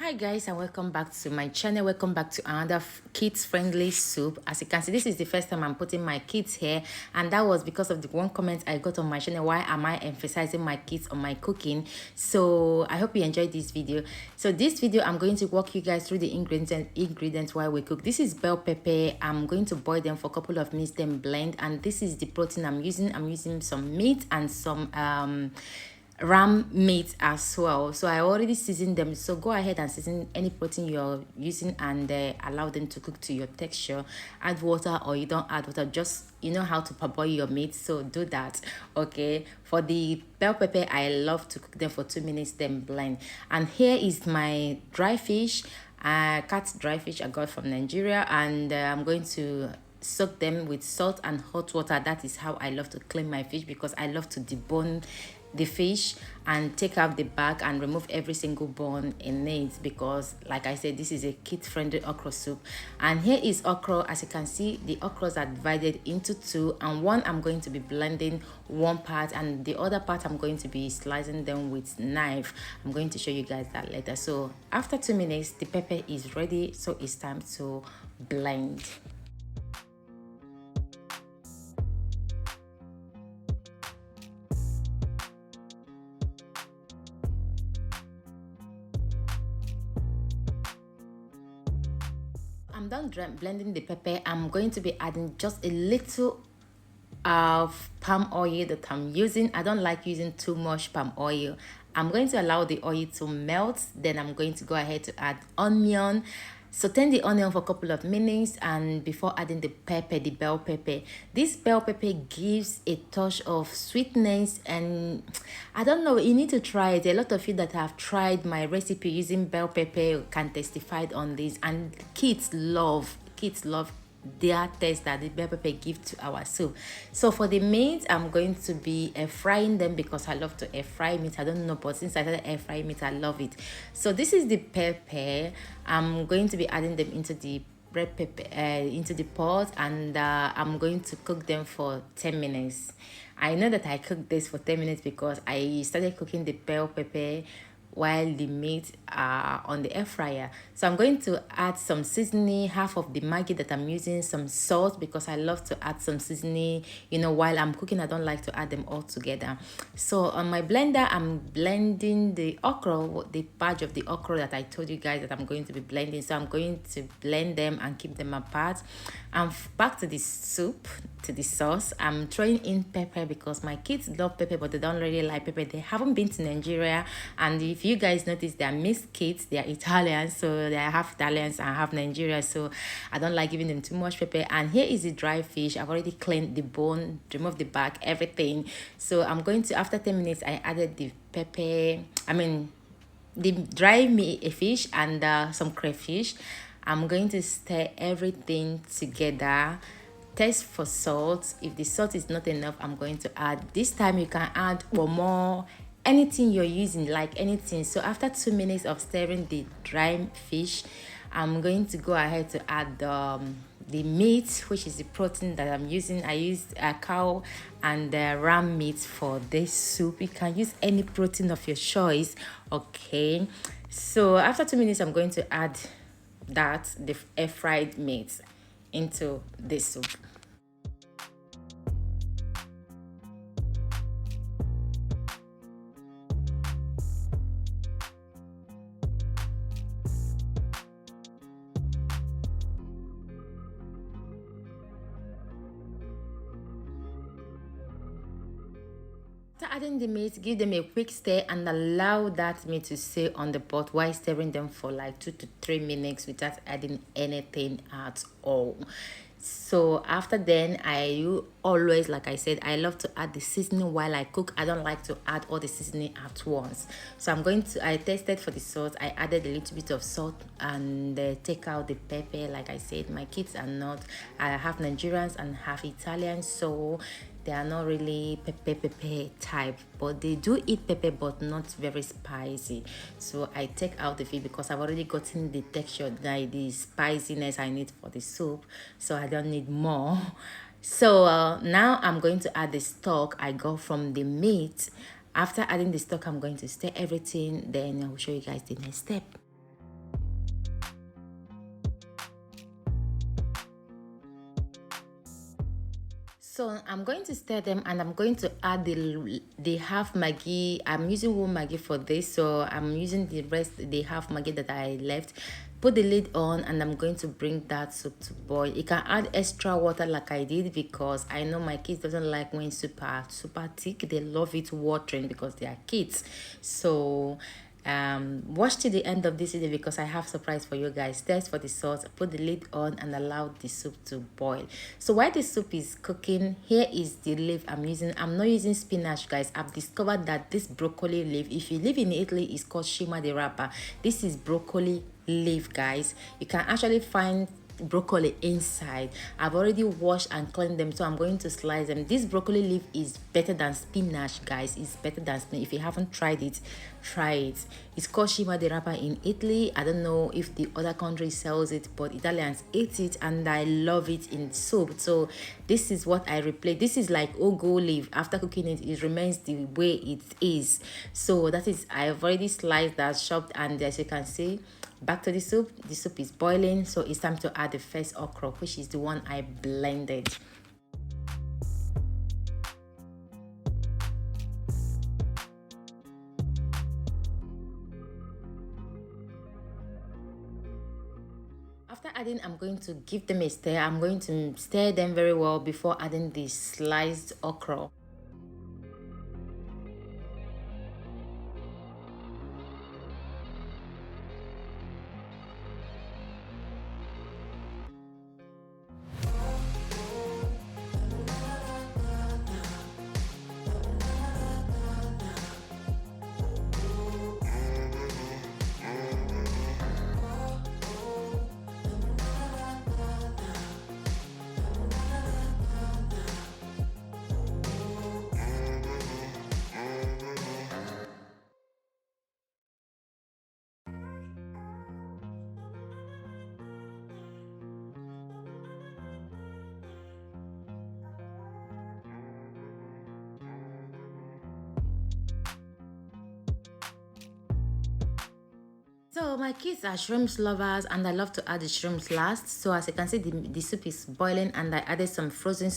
Hi guys, and welcome back to my channel. Welcome back to another kids friendly soup. As you can see, this is the first time I'm putting my kids here, and that was because of the one comment I got on my channel. Why am I emphasizing my kids on my cooking? So I hope you enjoyed this video. So this video, I'm going to walk you guys through the ingredients while we cook. This is bell pepper. I'm going to boil them for a couple of minutes, then blend. And this is the protein I'm using. I'm using some meat and some ram meat as well. So I already seasoned them, so go ahead and season any protein you're using and allow them to cook to your texture. Add water, or you don't add water, just you know how to parboil your meat, so do that. Okay, for the bell pepper, I love to cook them for 2 minutes, then blend. And here is my dry fish, cut dry fish I got from Nigeria, and I'm going to soak them with salt and hot water. That is how I love to clean my fish, because I love to debone the fish and take out the back and remove every single bone in it, because like I said, this is a kid-friendly okra soup. And here is okra. As you can see, the okras are divided into two, and one I'm going to be blending one part, and the other part I'm going to be slicing them with knife. I'm going to show you guys that later. So after 2 minutes, the pepper is ready, so it's time to blend. I'm done blending the pepper. I'm going to be adding just a little of palm oil that I'm using. I don't like using too much palm oil. I'm going to allow the oil to melt. Then I'm going to go ahead to add onion. Saute the onion for a couple of minutes, and before adding the pepper, the bell pepper. This bell pepper gives a touch of sweetness, and I don't know, you need to try it. A lot of you that have tried my recipe using bell pepper can testify on this, and kids love their taste that the bell pepper give to our soup. So for the meat, I'm going to be air frying them, because I love to air fry meat. I don't know, but since I started air frying meat, I love it. So this is the pepper. I'm going to be adding them into the red pepper into the pot, and I'm going to cook them for 10 minutes. I know that I cooked this for 10 minutes because I started cooking the bell pepper while the meat are on the air fryer. So I'm going to add some seasoning, half of the Maggi that I'm using, some salt, because I love to add some seasoning, you know, while I'm cooking. I don't like to add them all together. So on my blender, I'm blending the okra, the batch of the okra that I told you guys that I'm going to be blending. So I'm going to blend them and keep them apart. And back to the soup, to the sauce, I'm throwing in pepper, because my kids love pepper, but they don't really like pepper. They haven't been to Nigeria, and if you guys notice, they are mixed kids. They are Italian, so they are half Italians and half Nigeria, so I don't like giving them too much pepper. And here is the dry fish. I've already cleaned the bone, removed the back, everything. So I'm going to, after 10 minutes, I added the pepper, the dry meat fish, and some crayfish. I'm going to stir everything together. Taste for salt. If the salt is not enough, I'm going to add, this time you can add or more, anything you're using, like anything. So after 2 minutes of stirring the dry fish, I'm going to go ahead to add the meat, which is the protein that I'm using. I used a cow and ram meat for this soup. You can use any protein of your choice. Okay, so after 2 minutes, I'm going to add the air fried meat into this soup. After adding the meat, give them a quick stir and allow that meat to stay on the pot while stirring them for like 2 to 3 minutes without adding anything at all. So after then, always, like I said, I love to add the seasoning while I cook. I don't like to add all the seasoning at once. So I tested for the salt. I added a little bit of salt and take out the pepper. Like I said, my kids are not, I have Nigerians and half Italians, so they are not really pepper type, but they do eat pepper, but not very spicy. So I take out the fish, because I've already gotten the texture, like the spiciness I need for the soup, so I don't need more. So now I'm going to add the stock I got from the meat. After adding the stock, I'm going to stir everything, then I will show you guys the next step. So I'm going to stir them, and I'm going to add the half Maggi. I'm using one Maggi for this, so I'm using the rest, the half Maggi that I left. Put the lid on, and I'm going to bring that soup to boil. You can add extra water like I did, because I know my kids doesn't like when soup are super thick. They love it watering because they are kids. So watch till the end of this video, because I have surprise for you guys. Test for the sauce, put the lid on, and allow the soup to boil. So while the soup is cooking, here is the leaf I'm using. I'm not using spinach, guys. I've discovered that this broccoli leaf, if you live in Italy, is called shima di rapa. This is broccoli leaf, guys. You can actually find broccoli inside. I've already washed and cleaned them, so I'm going to slice them. This broccoli leaf is better than spinach, guys. It's better than spinach. If you haven't tried it, try it. It's called shima di rapa in Italy. I don't know if the other country sells it, but Italians eat it, and I love it in soup. So this is what I replace. This is like Okro leaf. After cooking it, it remains the way it is. So that is, I've already sliced that, chopped, and as you can see, back to the soup. The soup is boiling, so it's time to add the first okra, which is the one I blended. After adding, I'm going to give them a stir. I'm going to stir them very well before adding the sliced okra. So my kids are shrimps lovers, and I love to add the shrimps last. So as you can see, the soup is boiling, and I added some frozen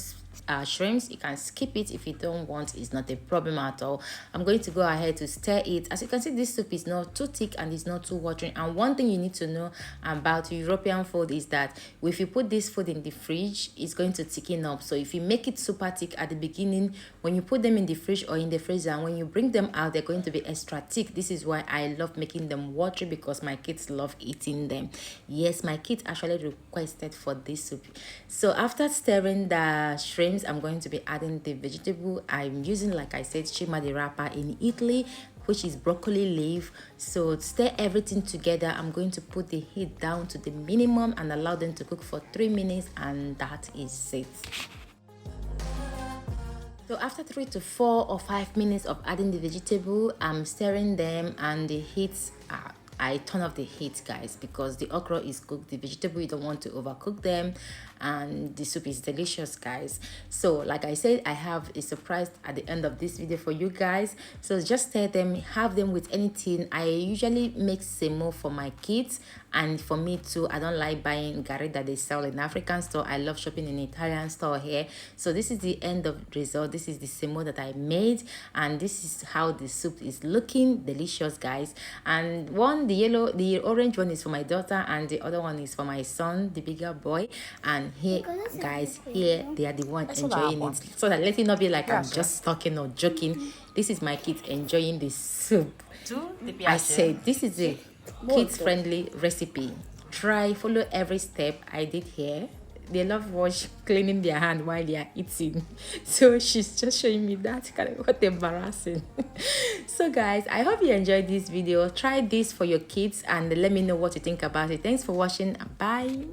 shrimps. You can skip it if you don't want. It's not a problem at all. I'm going to go ahead to stir it. As you can see, this soup is not too thick and it's not too watering. And one thing you need to know about European food is that if you put this food in the fridge, it's going to thicken up. So if you make it super thick at the beginning, when you put them in the fridge or in the freezer, and when you bring them out, they're going to be extra thick. This is why I love making them watery, because my kids love eating them. Yes, my kids actually requested for this soup. So after stirring the shrimps, I'm going to be adding the vegetable. I'm using, like I said, shima di rapa in Italy, which is broccoli leaf. So stir everything together. I'm going to put the heat down to the minimum and allow them to cook for 3 minutes, and that is it. So after 3 to 4 or 5 minutes of adding the vegetable, I'm stirring them, and the heat, I turn off the heat, guys, because the okra is cooked. The vegetable, you don't want to overcook them, and the soup is delicious, guys. So like I said, I have a surprise at the end of this video for you guys. So just stir them, have them with anything. I usually make semo for my kids, and for me too. I don't like buying gari that they sell in African store. I love shopping in Italian store here. So this is the end of result. This is the semo that I made, and this is how the soup is looking. Delicious, guys. And the orange one is for my daughter, and the other one is for my son, the bigger boy. And here, guys, here they are the one enjoying it. So that let it not be like I'm just talking or joking. This is my kids enjoying the soup. I said this is a kids-friendly recipe. Try, follow every step I did here. They love cleaning their hand while they are eating. So she's just showing me that. What embarrassing. So guys, I hope you enjoyed this video. Try this for your kids and let me know what you think about it. Thanks for watching. Bye.